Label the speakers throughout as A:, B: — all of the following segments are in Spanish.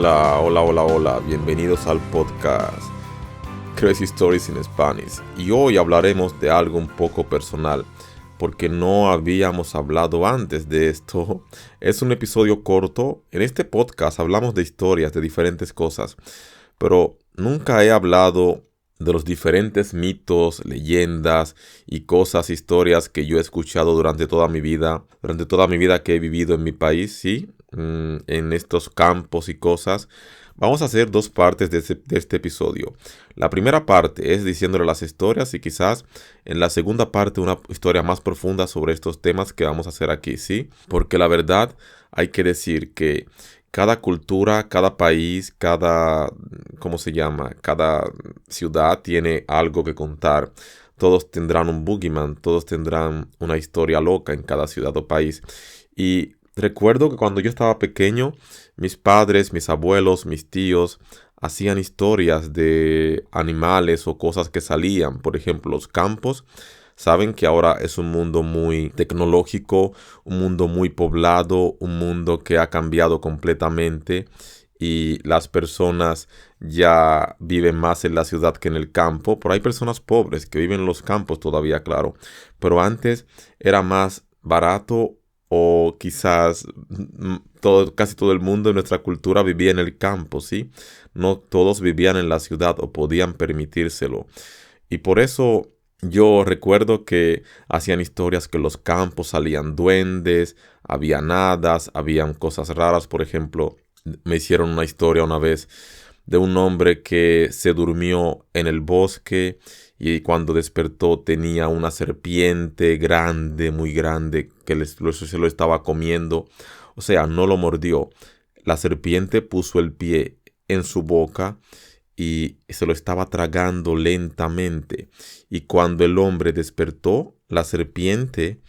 A: Hola, hola, hola, hola. Bienvenidos al podcast Crazy Stories in Spanish. Y hoy hablaremos de algo un poco personal, porque no habíamos hablado antes de esto. Es un episodio corto. En este podcast hablamos de historias, de diferentes cosas, pero nunca he hablado de los diferentes mitos, leyendas y cosas, historias que yo he escuchado durante toda mi vida que he vivido en mi país, ¿sí? En estos campos y cosas. Vamos a hacer dos partes de este episodio. La primera parte es diciéndole las historias y quizás en la segunda parte una historia más profunda sobre estos temas que vamos a hacer aquí, ¿sí? Porque la verdad hay que decir que cada cultura, cada país, ¿cómo se llama? Cada ciudad tiene algo que contar. Todos tendrán un boogeyman, todos tendrán una historia loca en cada ciudad o país. Y recuerdo que cuando yo estaba pequeño, mis padres, mis abuelos, mis tíos hacían historias de animales o cosas que salían. Por ejemplo, los campos. Saben que ahora es un mundo muy tecnológico, un mundo muy poblado, un mundo que ha cambiado completamente y las personas ya viven más en la ciudad que en el campo. Pero hay personas pobres que viven en los campos todavía, claro. Pero antes era más barato o quizás casi todo el mundo en nuestra cultura vivía en el campo, ¿sí? No todos vivían en la ciudad o podían permitírselo. Y por eso yo recuerdo que hacían historias que en los campos salían duendes, había hadas, habían cosas raras. Por ejemplo, me hicieron una historia una vez de un hombre que se durmió en el bosque y cuando despertó tenía una serpiente grande, muy grande, que se lo estaba comiendo. O sea, no lo mordió. La serpiente puso el pie en su boca y se lo estaba tragando lentamente. Y cuando el hombre despertó, la serpiente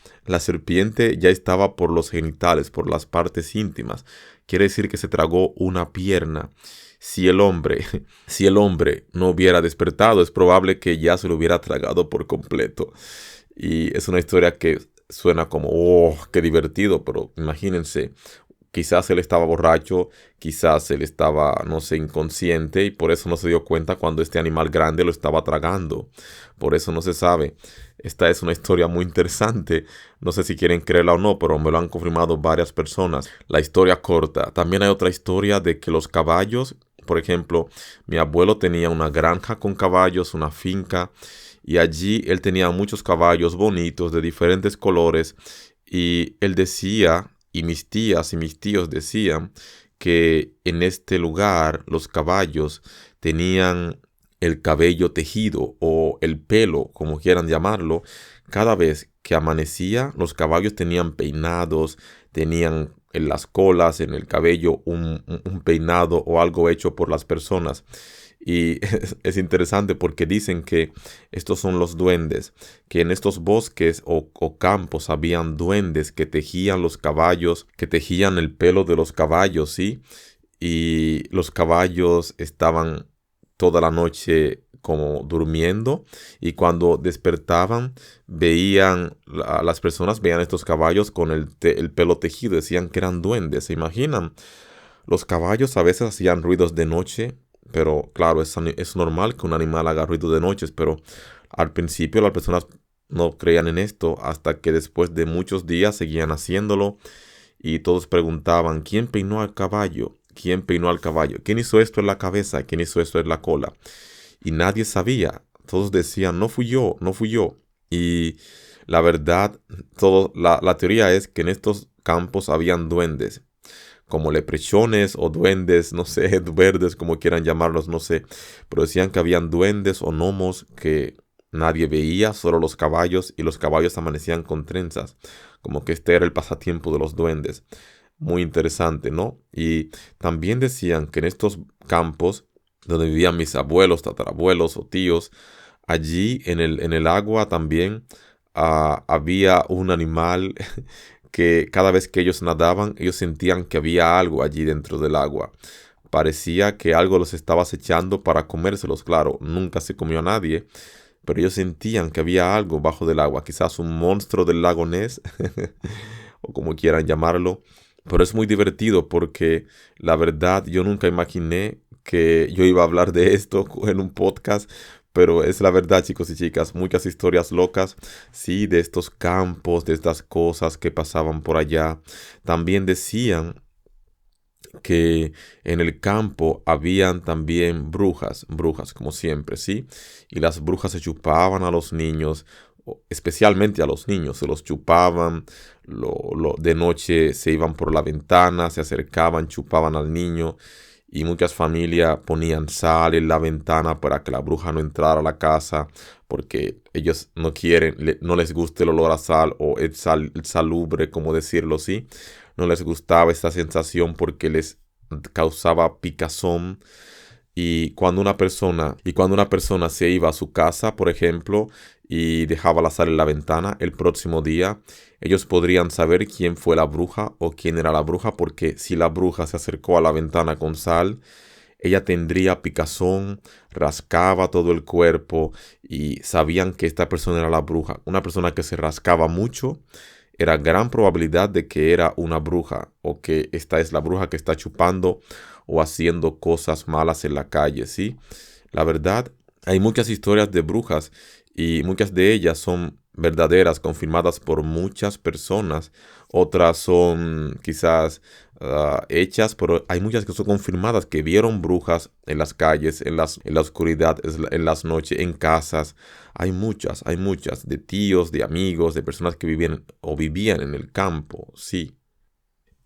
A: ya estaba por los genitales, por las partes íntimas. Quiere decir que se tragó una pierna. Si el hombre no hubiera despertado, es probable que ya se lo hubiera tragado por completo. Y es una historia que suena como, oh, qué divertido, pero imagínense. Quizás él estaba borracho, quizás él estaba, no sé, inconsciente y por eso no se dio cuenta cuando este animal grande lo estaba tragando. Por eso no se sabe. Esta es una historia muy interesante. No sé si quieren creerla o no, pero me lo han confirmado varias personas. La historia corta. También hay otra historia de que los caballos, por ejemplo, mi abuelo tenía una granja con caballos, una finca, y allí él tenía muchos caballos bonitos de diferentes colores y él decía y mis tías y mis tíos decían que en este lugar los caballos tenían el cabello tejido o el pelo, como quieran llamarlo. Cada vez que amanecía, los caballos tenían peinados, tenían en las colas, en el cabello, un peinado o algo hecho por las personas. Y es interesante porque dicen que estos son los duendes, que en estos bosques o campos habían duendes que tejían los caballos, que tejían el pelo de los caballos, ¿sí? Y los caballos estaban toda la noche como durmiendo y cuando despertaban las personas veían estos caballos con el pelo tejido, decían que eran duendes. ¿Se imaginan? Los caballos a veces hacían ruidos de noche, pero claro, es normal que un animal haga ruido de noches, pero al principio las personas no creían en esto hasta que después de muchos días seguían haciéndolo y todos preguntaban, ¿quién peinó al caballo? ¿Quién peinó al caballo? ¿Quién hizo esto en la cabeza? ¿Quién hizo esto en la cola? Y nadie sabía. Todos decían, no fui yo, no fui yo. Y la verdad, la teoría es que en estos campos habían duendes como leprechones o duendes, no sé, verdes, como quieran llamarlos, no sé. Pero decían que habían duendes o gnomos que nadie veía, solo los caballos, y los caballos amanecían con trenzas. Como que este era el pasatiempo de los duendes. Muy interesante, ¿no? Y también decían que en estos campos, donde vivían mis abuelos, tatarabuelos o tíos, allí en el agua también había un animal que cada vez que ellos nadaban, ellos sentían que había algo allí dentro del agua. Parecía que algo los estaba acechando para comérselos. Claro, nunca se comió a nadie, pero ellos sentían que había algo bajo del agua, quizás un monstruo del lago Ness, o como quieran llamarlo. Pero es muy divertido porque la verdad yo nunca imaginé que yo iba a hablar de esto en un podcast. Pero es la verdad, chicos y chicas, muchas historias locas, sí, de estos campos, de estas cosas que pasaban por allá. También decían que en el campo habían también brujas, brujas como siempre, ¿sí? Y las brujas se chupaban a los niños, especialmente a los niños, se los chupaban, de noche se iban por la ventana, se acercaban, chupaban al niño y muchas familias ponían sal en la ventana para que la bruja no entrara a la casa porque ellos no quieren, no les gusta el olor a sal o el salubre, como decirlo así. No les gustaba esta sensación porque les causaba picazón. Y cuando una persona se iba a su casa, por ejemplo, y dejaba la sal en la ventana, el próximo día ellos podrían saber quién fue la bruja o quién era la bruja, porque si la bruja se acercó a la ventana con sal, ella tendría picazón, rascaba todo el cuerpo y sabían que esta persona era la bruja. Una persona que se rascaba mucho, era gran probabilidad de que era una bruja o que esta es la bruja que está chupando o haciendo cosas malas en la calle, ¿sí? La verdad, hay muchas historias de brujas y muchas de ellas son verdaderas, confirmadas por muchas personas. Otras son quizás hechas, pero hay muchas que son confirmadas, que vieron brujas en las calles, en la oscuridad, en las noches, en casas. Hay muchas, de tíos, de amigos, de personas que vivían o vivían en el campo, sí.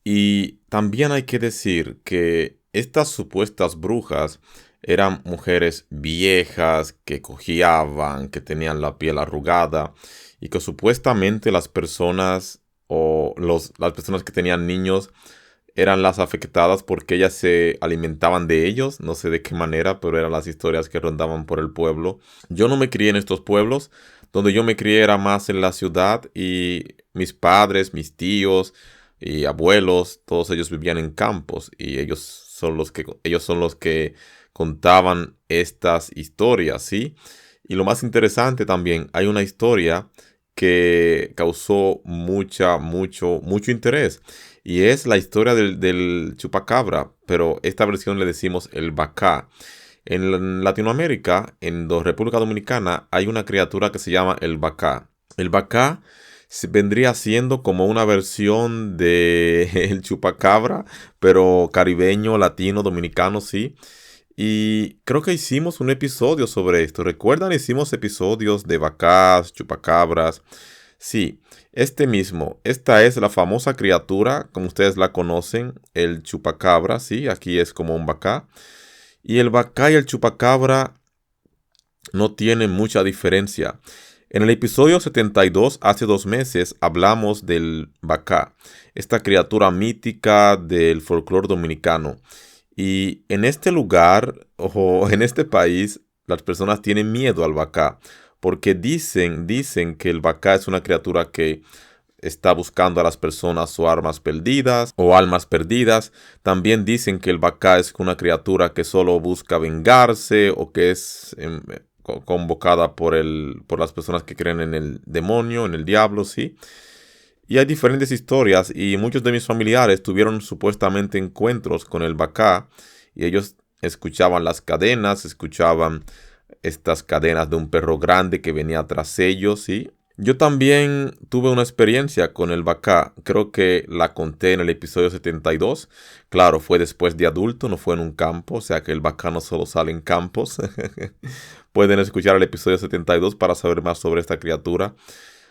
A: Y también hay que decir que estas supuestas brujas eran mujeres viejas que cojeaban, que tenían la piel arrugada y que supuestamente las personas o las personas que tenían niños eran las afectadas porque ellas se alimentaban de ellos, no sé de qué manera, pero eran las historias que rondaban por el pueblo. Yo no me crié en estos pueblos, donde yo me crié era más en la ciudad y mis padres, mis tíos y abuelos, todos ellos vivían en campos y ellos son los que contaban estas historias, ¿sí? Y lo más interesante también, hay una historia que causó mucho interés. Y es la historia del chupacabra, pero esta versión le decimos el bacá. En Latinoamérica, en República Dominicana, hay una criatura que se llama el bacá. El bacá vendría siendo como una versión de el chupacabra, pero caribeño, latino, dominicano, sí. Y creo que hicimos un episodio sobre esto. ¿Recuerdan? Hicimos episodios de vacas, chupacabras. Sí, este mismo. Esta es la famosa criatura, como ustedes la conocen, el chupacabra, sí. Aquí es como un bacá. Y el bacá y el chupacabra no tienen mucha diferencia. En el episodio 72, hace 2 meses, hablamos del bacá, esta criatura mítica del folclore dominicano. Y en este lugar o en este país, las personas tienen miedo al bacá, porque dicen que el bacá es una criatura que está buscando a las personas o armas perdidas o almas perdidas. También dicen que el bacá es una criatura que solo busca vengarse o que es convocada por las personas que creen en el demonio, en el diablo, ¿sí? Y hay diferentes historias y muchos de mis familiares tuvieron supuestamente encuentros con el bacá y ellos escuchaban las cadenas, escuchaban estas cadenas de un perro grande que venía tras ellos, ¿sí? Yo también tuve una experiencia con el bacá, creo que la conté en el episodio 72. Claro, fue después de adulto, no fue en un campo, o sea que el bacá no solo sale en campos. Pueden escuchar el episodio 72 para saber más sobre esta criatura.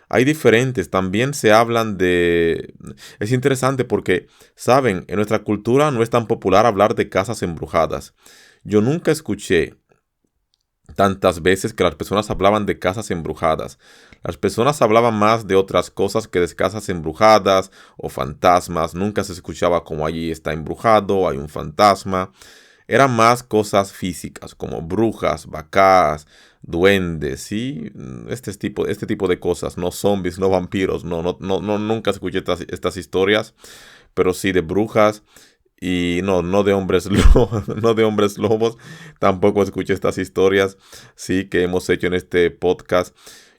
A: Hay diferentes, también se hablan de... Es interesante porque, saben, en nuestra cultura no es tan popular hablar de casas embrujadas. Yo nunca escuché tantas veces que las personas hablaban de casas embrujadas. Las personas hablaban más de otras cosas que de casas embrujadas o fantasmas. Nunca se escuchaba como allí está embrujado, hay un fantasma. Eran más cosas físicas como brujas, vacas, duendes, ¿sí? Este tipo de cosas, no zombies, no vampiros, nunca escuché estas historias, pero sí de brujas y no de hombres lobos, no de hombres lobos, tampoco escuché estas historias, sí, que hemos hecho en este podcast.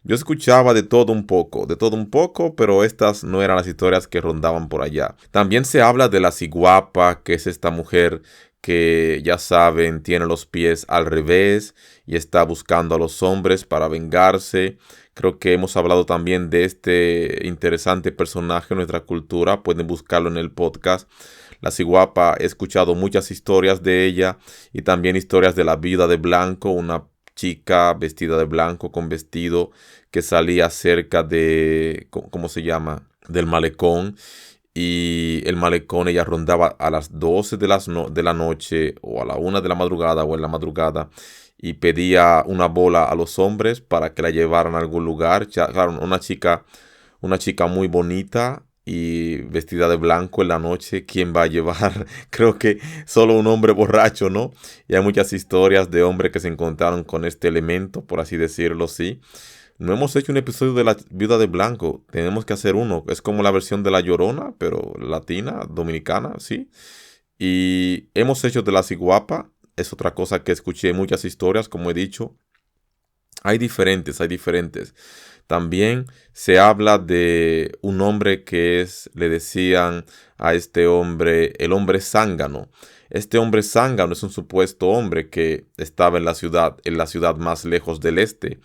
A: Yo escuchaba de todo un poco, pero estas no eran las historias que rondaban por allá. También se habla de la ciguapa, que es esta mujer que, ya saben, tiene los pies al revés y está buscando a los hombres para vengarse. Creo que hemos hablado también de este interesante personaje en nuestra cultura. Pueden buscarlo en el podcast. La ciguapa, he escuchado muchas historias de ella y también historias de la viuda de blanco, una chica vestida de blanco con vestido que salía cerca de, ¿cómo se llama? Del malecón. Y el malecón ella rondaba a las 12 de la noche o a la 1 de la madrugada o en la madrugada y pedía una bola a los hombres para que la llevaran a algún lugar. Ya, claro, una chica muy bonita y vestida de blanco en la noche. ¿Quién va a llevar? Creo que solo un hombre borracho, ¿no? Y hay muchas historias de hombres que se encontraron con este elemento, por así decirlo, sí. No hemos hecho un episodio de la viuda de blanco. Tenemos que hacer uno. Es como la versión de La Llorona, pero latina, dominicana, sí. Y hemos hecho de la ciguapa. Es otra cosa que escuché muchas historias, como he dicho. Hay diferentes. También se habla de un hombre le decían a este hombre, el hombre zángano. Este hombre zángano es un supuesto hombre que estaba en la ciudad más lejos del este.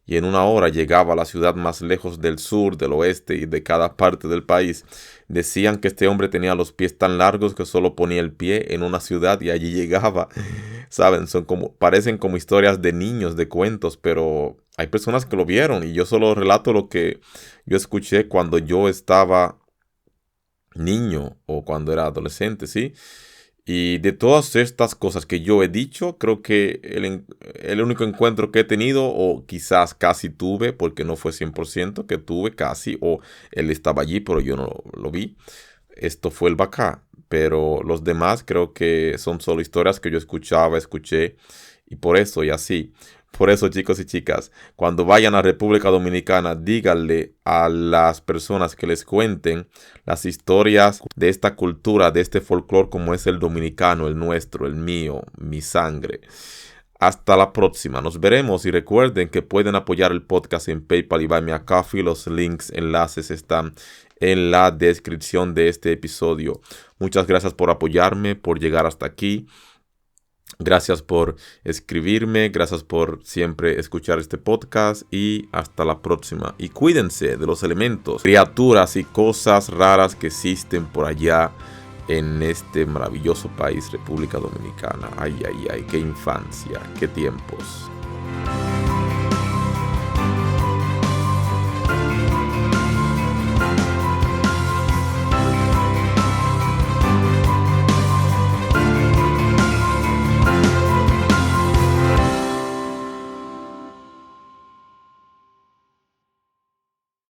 A: Y en una hora llegaba a la ciudad más lejos del sur, del oeste y de cada parte del país. Decían que este hombre tenía los pies tan largos que solo ponía el pie en una ciudad y allí llegaba. Saben, parecen como historias de niños, de cuentos, pero hay personas que lo vieron y yo solo relato lo que yo escuché cuando yo estaba niño o cuando era adolescente, ¿sí? Y de todas estas cosas que yo he dicho, creo que el único encuentro que he tenido, o quizás casi tuve, porque no fue 100% que tuve casi, o él estaba allí, pero yo no lo vi, esto fue el Bacá. Pero los demás creo que son solo historias que yo escuché, y por eso y así. Por eso, chicos y chicas, cuando vayan a República Dominicana, díganle a las personas que les cuenten las historias de esta cultura, de este folclore como es el dominicano, el nuestro, el mío, mi sangre. Hasta la próxima, nos veremos y recuerden que pueden apoyar el podcast en PayPal y Buy Me a Coffee. Los links, enlaces están en la descripción de este episodio. Muchas gracias por apoyarme, por llegar hasta aquí. Gracias por escribirme, gracias por siempre escuchar este podcast y hasta la próxima. Y cuídense de los elementos, criaturas y cosas raras que existen por allá en este maravilloso país, República Dominicana. Ay, ay, ay, qué infancia, qué tiempos.